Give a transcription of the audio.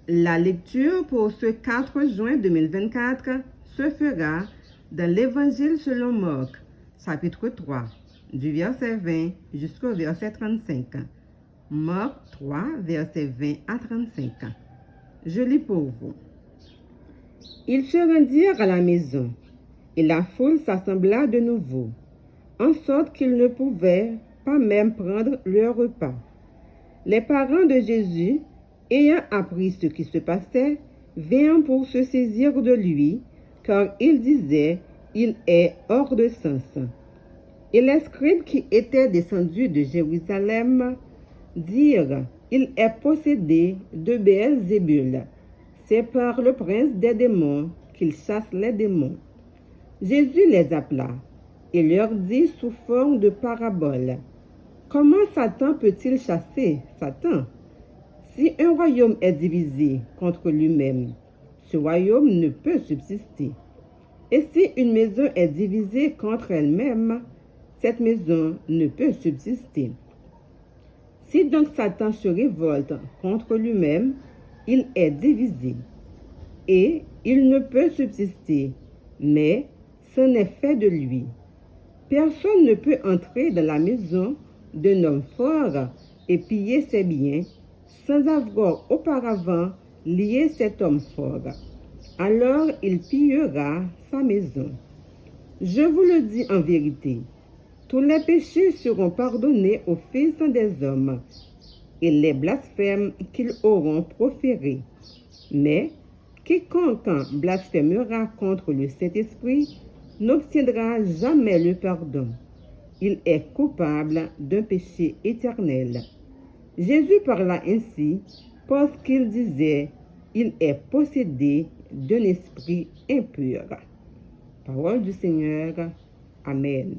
La lecture pour ce 4 juin 2024 se fera dans l'Évangile selon Marc, chapitre 3, du verset 20 jusqu'au verset 35. Marc 3, verset 20 à 35. Je lis pour vous. Ils se rendirent à la maison, et la foule s'assembla de nouveau, en sorte qu'ils ne pouvaient pas même prendre leur repas. Les parents de Jésus, ayant appris ce qui se passait, vinrent pour se saisir de lui, car ils disaient, il est hors de sens. Et les scribes qui étaient descendus de Jérusalem dirent, il est possédé de Béelzébul. C'est par le prince des démons qu'il chasse les démons. Jésus les appela et leur dit sous forme de parabole, comment Satan peut-il chasser Satan? Si un royaume est divisé contre lui-même, ce royaume ne peut subsister. Et si une maison est divisée contre elle-même, cette maison ne peut subsister. Si donc Satan se révolte contre lui-même, il est divisé, et il ne peut subsister, mais c'en est fait de lui. Personne ne peut entrer dans la maison d'un homme fort et piller ses biens sans avoir auparavant lié cet homme fort. Alors il pillera sa maison. Je vous le dis en vérité, tous les péchés seront pardonnés aux fils des hommes et les blasphèmes qu'ils auront proférés. Mais quiconque blasphémera contre le Saint-Esprit n'obtiendra jamais le pardon. Il est coupable d'un péché éternel. Jésus parla ainsi parce qu'il disait, il est possédé d'un esprit impur. Parole du Seigneur. Amen.